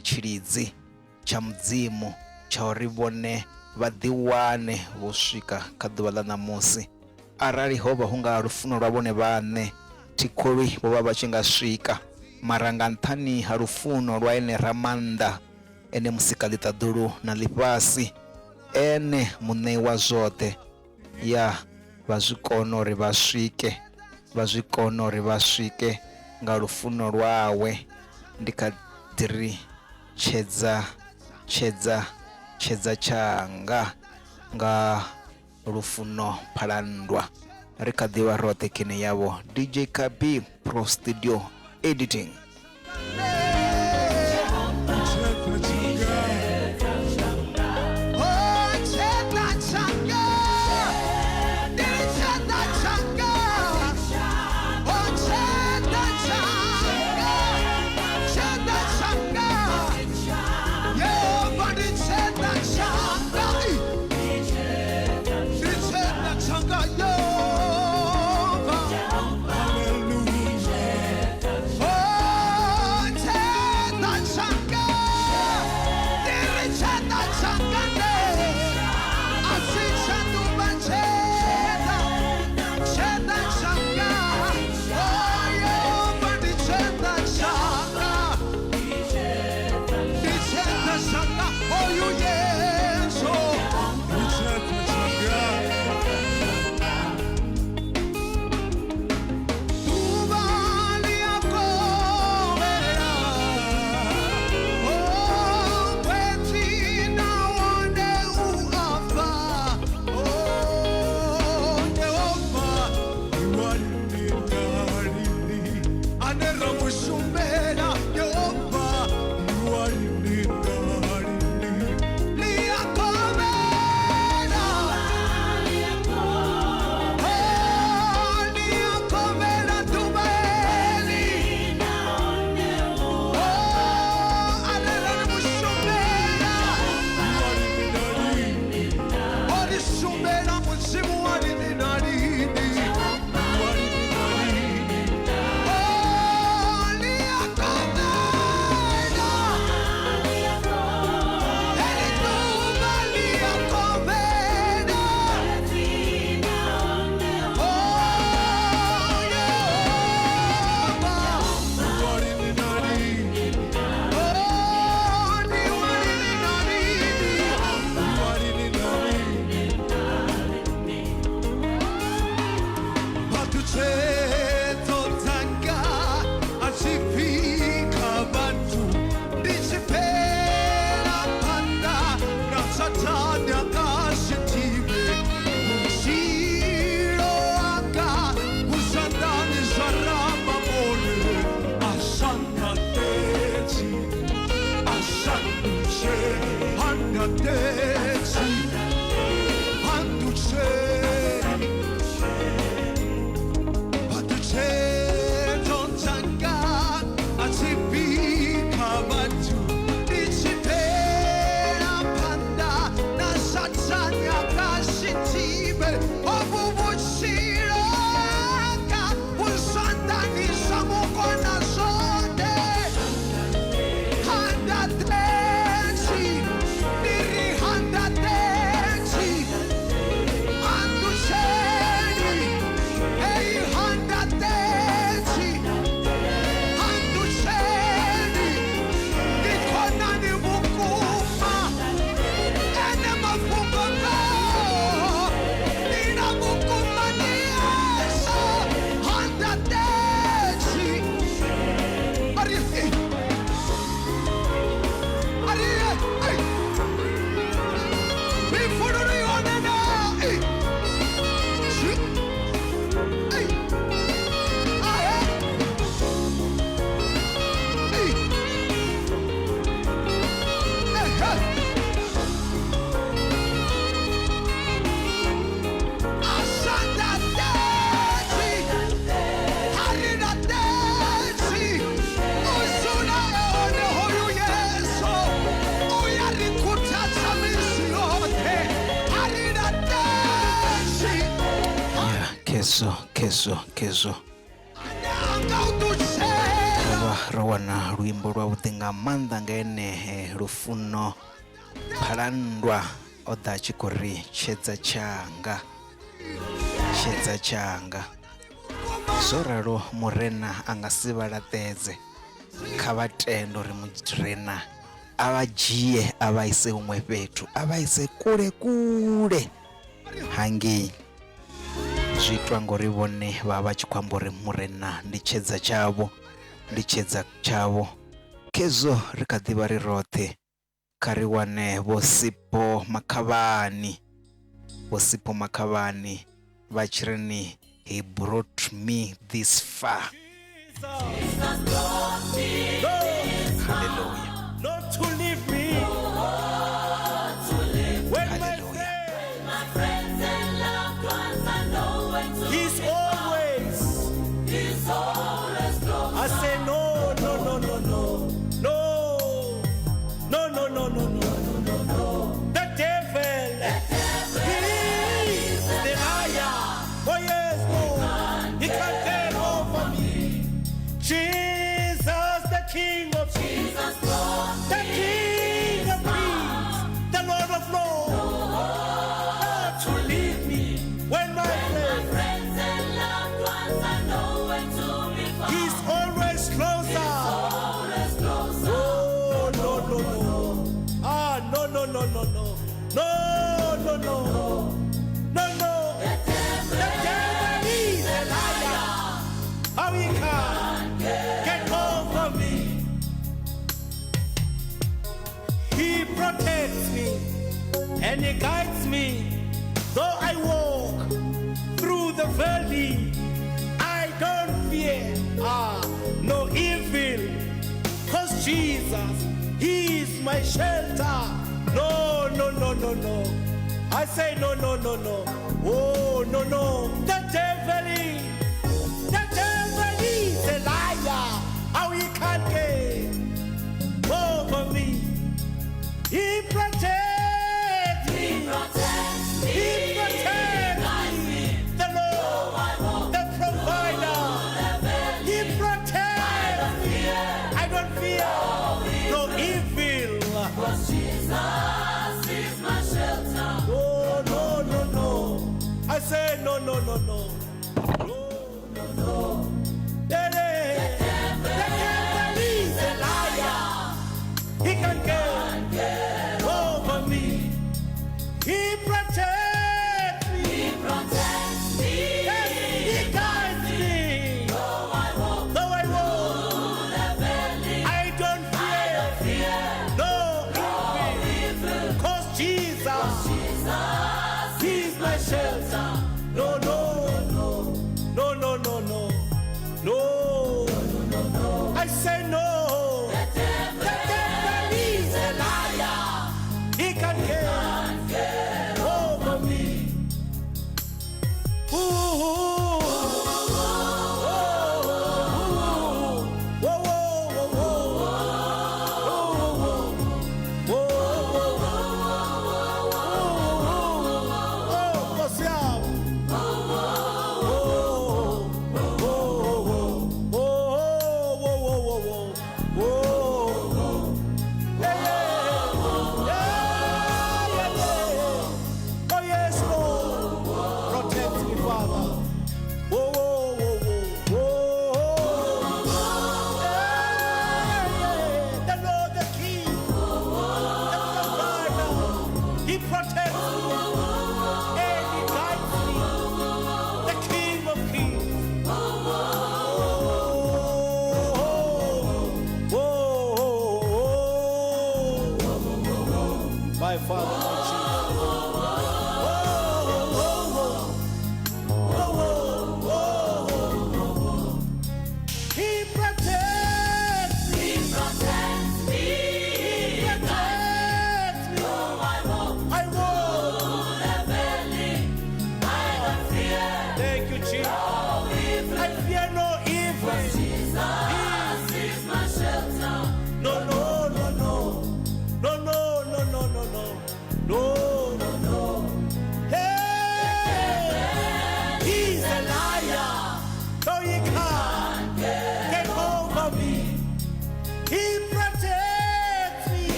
tshilidzi tsha mudzimu tsha uri vhone vha ḓiwane vho swika kha ḓuvha ḽa ṋamusi. Arali ho vha hu nga lufuno lwa vhone vhaṋe, Thikholwi vho vha vha tshi nga swika, mara nga nṱhani ha lufuno lwa ene Ramannḓa, ene musika ḽiṱaḓulu na ḽifhasi, ene muṋe wa zwoṱhe, ya vha zwi kona uri vha swike, vha zwi kona uri vha swike nga lufuno lwawe. Ndi kha ḓi ri tshedza tshanga nga lufuno phalandwa. Ri kha ḓi vha roṱhe khini yavho DJ Kabi Pro Studio Editing. ro wana luimbo lwa vhuḓi nga maanḓa nga ene Lufuno Phalandwa o ḓa tshi khou ri tshedza tshanga zwo ralo murena a nga si vha laṱedze kha vha tende uri murena a vha dzhie a vha ise huṅwe fhethu a vha ise kule hangei zwi itwa ngori vhone vha tshi khou amba uri murena ndi tshedza tshavho khezwo ri kha ḓivha ri roṱhe kha ri wane vho Sipho Makhavhani vha tshi ri ni he brought me this far. Hallelujah. Not to leave me. My friends and loved ones, I know when to. He's always close. I say no. The devil is the liar. Oh yes, no. He can't get over me. Jesus, the King of Kings. The King of Kings, the Lord of Lords, not to leave me when my friends and loved ones, I know when to be found. He's always closer. Oh, no. Ah, no. The devil is a liar. How he can get over me. He protects me and he guides me. Though I walk through the valley, I don't fear no evil, 'cause Jesus, he is my shelter. No. I say no. Oh, no. The devil is a liar. How he can't get over me. He protects me. He protects me. The Lord, the provider. He protects me. I don't fear no evil. 'Cause Jesus is my shelter. No. I say no. No. The devil is a liar. He can get over me. He protects me. Yes, he guides me. Though I walk, I don't fear no evil. 'Cause Jesus, he's my shelter. No. I say no. The devil is a liar. He can get over me. My Father, He protects me. I walk. Thank you, Jesus. I fear no evil. Jesus is my shelter. No.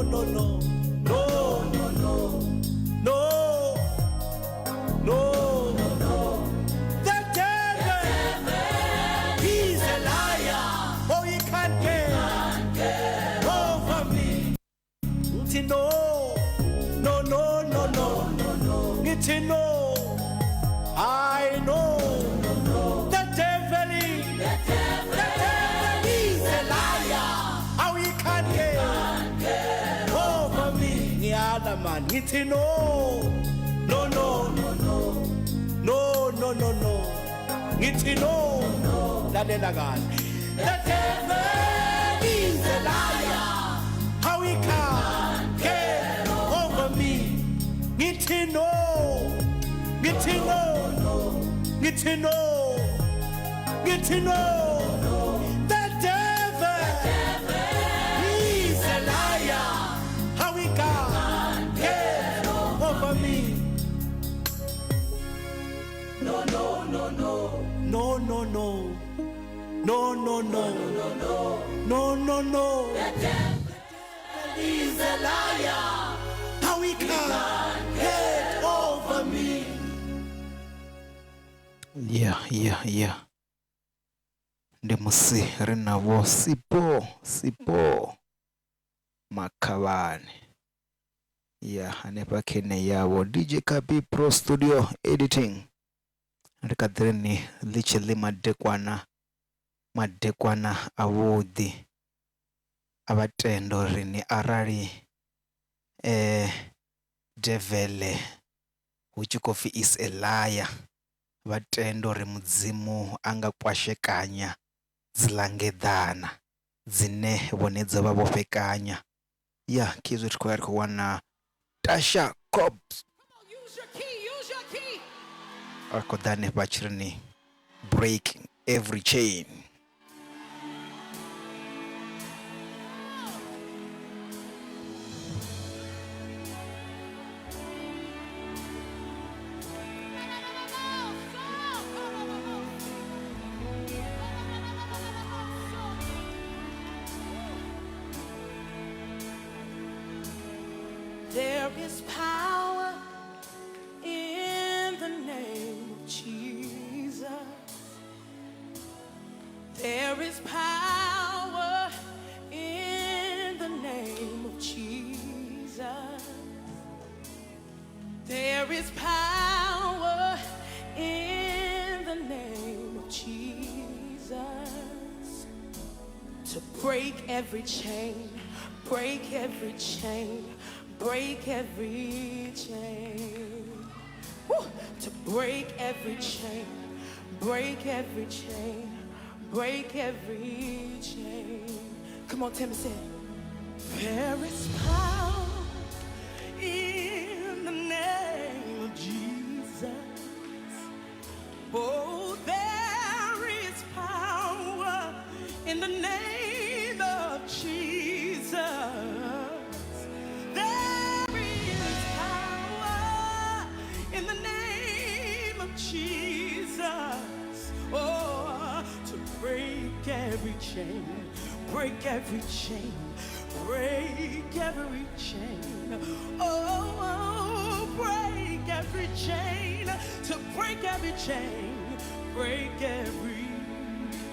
no, no, no, no, no, no, no. The devil, he's a liar. Oh, he can't get over me. No, no, no, no, no. No. I know the devil is a liar. How he can't get over me. The other man, no, no, no, no, no, no, no, no. That is God. The devil is a liar. How he can't get over me. Get to know. The devil, he's a liar. How he can't get over me. No. The devil is a liar. How he can't get over me. Yeah. Ndi musi rinavo sipo makavani. Yeah, anepa kene yavo DJ Kapi Pro Studio Editing. Rikadrini lichili madekwana awudi. Abatendo rini arari devele uchikofi is a liar. Vatendo ri mudzimu anga kwashekanya dzilangedana dzine vonedzo vavopfekanya. Yeah, kizwi tikoya ri kuwana Tasha Cobbs. Use your key. Akodane vachirini breaking every chain. There is power in the name of Jesus. There is power in the name of Jesus. There is power in the name of Jesus to break every chain, break every chain. Break every chain. Woo! To break every chain. Break every chain. Break every chain. Come on, Tim, say it. There is power in the name of Jesus. Oh, there is power in the name of Jesus. In the name of Jesus, oh, to break every chain, break every chain, break every chain, oh, break every chain, to break every chain, break every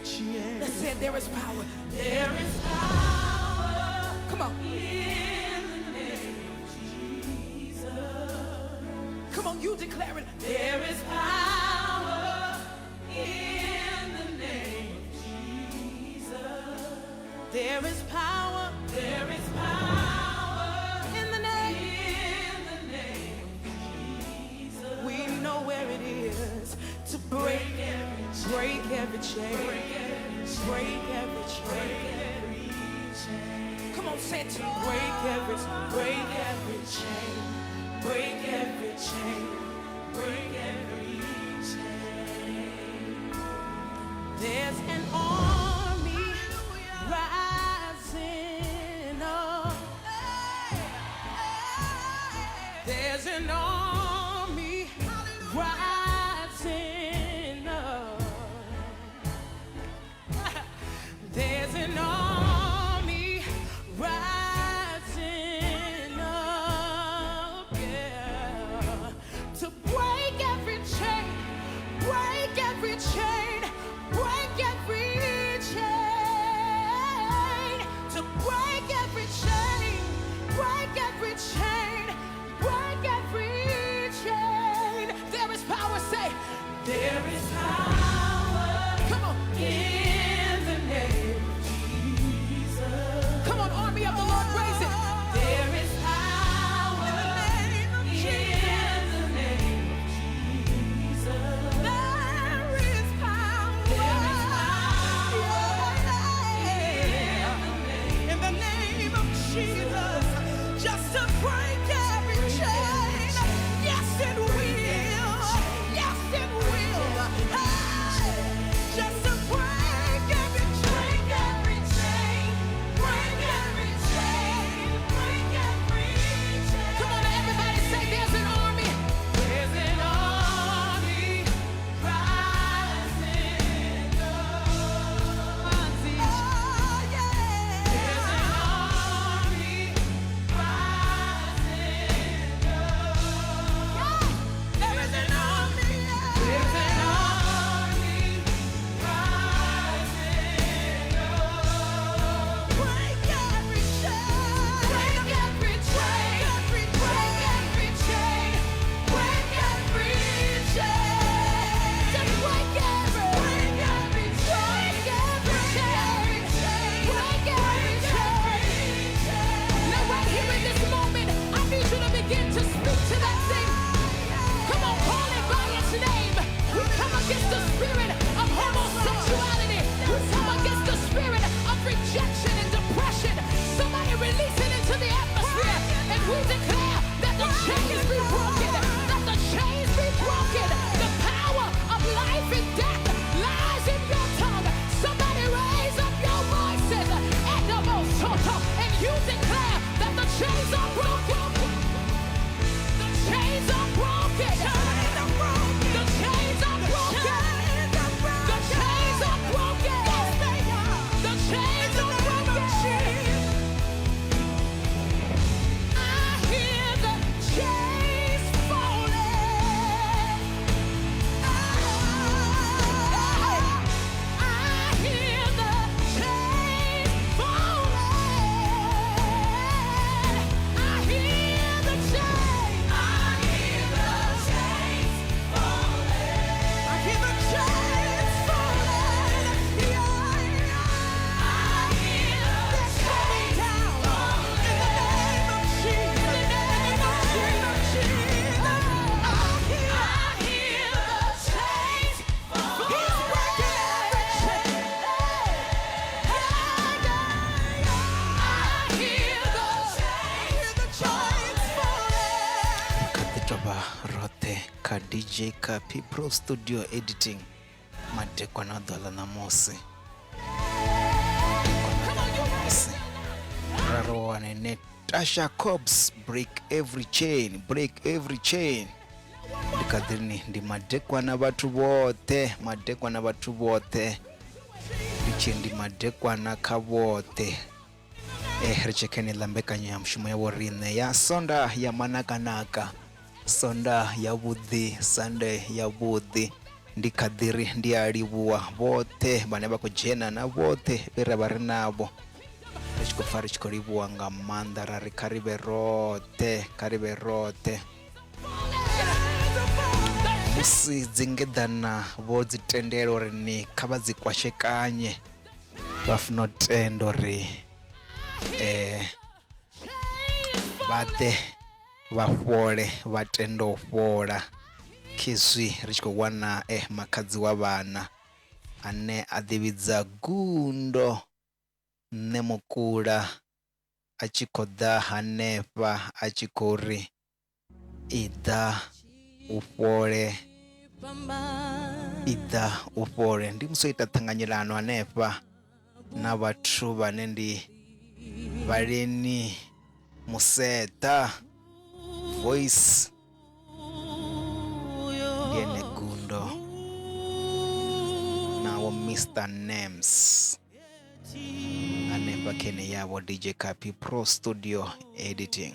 chain. Let's say there is power. There is power. Come on. Come on, you declare it. There is power in the name of Jesus. There is power. There is power in the name of Jesus. We know where it is to break every chain. Break every chain. Come on, say it to me. Break every chain. Break every chain, break every chain. There's an army rising up. There's an army rising up. There's an army rising. chains are broken. The chains are broken. The chains are broken. The chains are broken. The chains are broken. I hear the chains falling. I hear the chains falling. I hear the chains. I hear the chains falling. I hear the chains falling. I hear the chains down in the name of Jesus. In the name of Jesus. I hear the chains falling. He's breaking every chain. I hear the chains falling. Kaditoba rote ka DJ ka P-Pro Studio Editing madekwa na dhala na mosi Rarowane Natasha Cobbs, break every chain, break every chain. Ndikadhini ndi madekwa na batu bote, madekwa na batu bote. Ndichi ndi madekwa na kabote. Richekeni lambeka nyamshumo ya warine ya sonda ya manakanaka, sonda ya budhi, sande ya budhi. Ndikadhiri ndi alibuwa bote baneba kujena na bote bera bari nabo. Richikofari chikoribuwa nga mandara rikaribe rote, karibe rote. Musi zingedana bozi tendero rini kabazi kwa shekanye bafunotendo ri bate bafole batendo fola kiswi richiko wana makadzi wa bana ane adividza gundo nemukula achikoda hanepa achikori ida ufole ida ufole ndi musoita thanganyirano anepa na bathu bane ndi baleni museta voice yene gundo nawo Mr. Names anepa kene yabo DJ ka P-Pro Studio Editing.